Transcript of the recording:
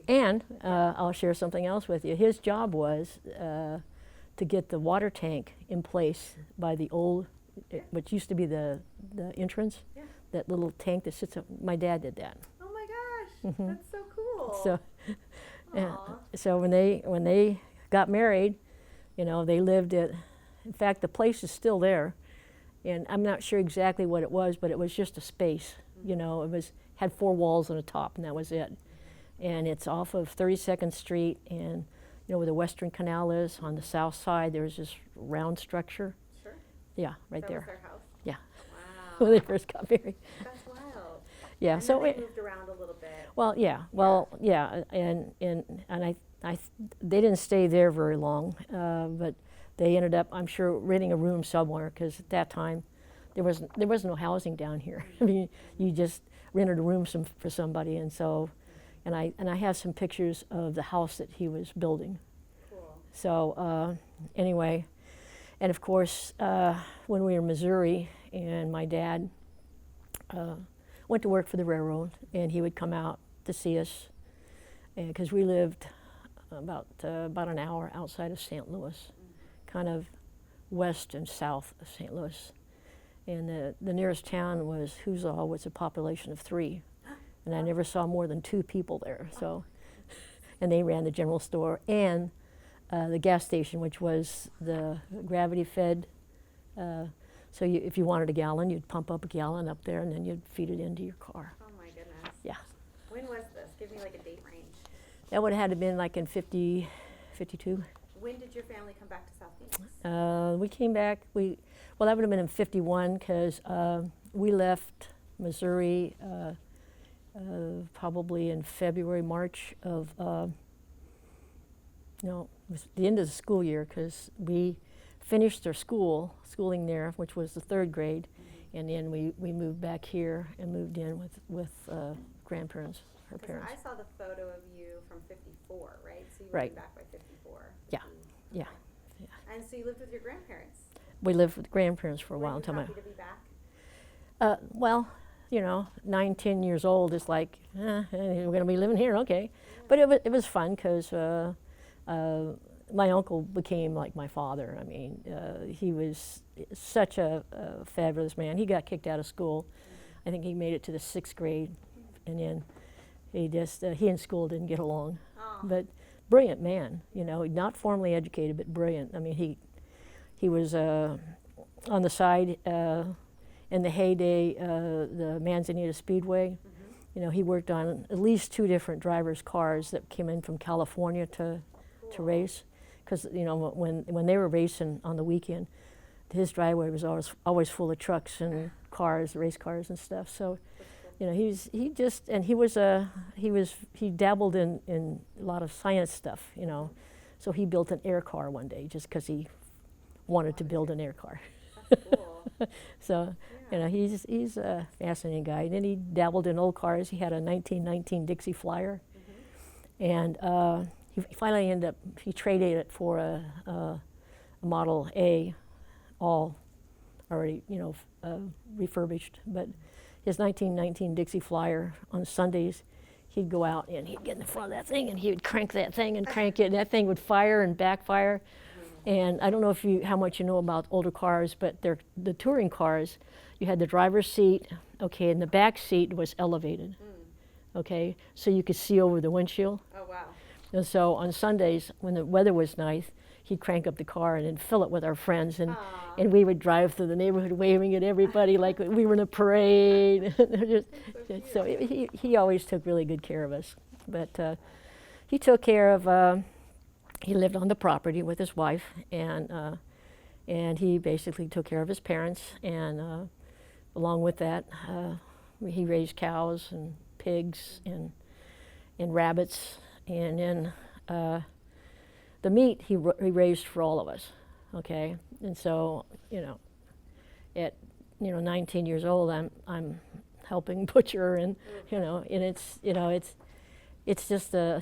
And I'll share something else with you. His job was to get the water tank in place by the old, which used to be the entrance, that little tank that sits up. My dad did that. Oh my gosh, that's so cool. So when they got married, you know, they lived at, in fact, the place is still there. And I'm not sure exactly what it was, but it was just a space. You know, it had 4 walls on the top, and that was it. And it's off of 32nd Street, and you know where the Western Canal is on the south side. There's this round structure. Sure. Yeah, right that there. Was their house? Yeah. Wow. When they first got married. That's wild. Yeah. And So then they moved around a little bit. Well, yeah. Well, yeah. And they didn't stay there very long, but they ended up, I'm sure, renting a room somewhere, because at that time there was no housing down here. I mean, you just rented a room for somebody, and so, and I have some pictures of the house that he was building. Cool. So anyway, and of course, when we were in Missouri, and my dad went to work for the railroad, and he would come out to see us, because we lived about an hour outside of St. Louis, kind of west and south of St. Louis. And the nearest town was Huzaw, with a population of 3. And I never saw more than 2 people there. So, and they ran the general store and the gas station, which was the gravity-fed. So if you wanted a gallon, you'd pump up a gallon up there, and then you'd feed it into your car. Oh my goodness. Yeah. When was this? Give me like a date range. That would have had to been like in 50, 52. When did your family come back to South Phoenix? We came back, well, that would have been in 51, because we left Missouri probably in February, March of, no, it was the end of the school year, because we finished our schooling there, which was the 3rd grade, and then we moved back here and moved in with grandparents, her parents. I saw the photo of you from 54, right? So you Right. came back by 54. Yeah, yeah. And so you lived with your grandparents. We lived with grandparents for a while. Were you until happy to be back? Well, you know, 9, 10 years old, it's like, we're going to be living here, okay. But it was fun, because my uncle became like my father. I mean, he was such a fabulous man. He got kicked out of school. I think he made it to the 6th grade, and then he and school didn't get along. Oh. But brilliant man, you know, not formally educated, but brilliant. I mean, he was on the side in the heyday, the Manzanita Speedway. You know, he worked on at least 2 different drivers' cars that came in from California to race, because you know when they were racing on the weekend, his driveway was always full of trucks and cars, race cars and stuff. So, you know, he dabbled in a lot of science stuff, you know. So he built an air car one day just because he wanted to build an air car. That's cool. So, you know, he's a fascinating guy. And then he dabbled in old cars. He had a 1919 Dixie Flyer, and he finally he traded it for a Model A, all already, you know, refurbished. But his 1919 Dixie Flyer, on Sundays, he'd go out and he'd get in the front of that thing and he would crank that thing and crank it, and that thing would fire and backfire. And I don't know how much you know about older cars, but the touring cars, you had the driver's seat, okay, and the back seat was elevated, okay, so you could see over the windshield. Oh, wow. And so on Sundays, when the weather was nice, he'd crank up the car and then fill it with our friends, and we would drive through the neighborhood waving at everybody like we were in a parade. So he always took really good care of us. But he took care of, he lived on the property with his wife, and he basically took care of his parents, and along with that, he raised cows and pigs and rabbits, and then the meat he raised for all of us, okay? And so, you know, at 19 years old, I'm helping butcher, and you know, and it's just a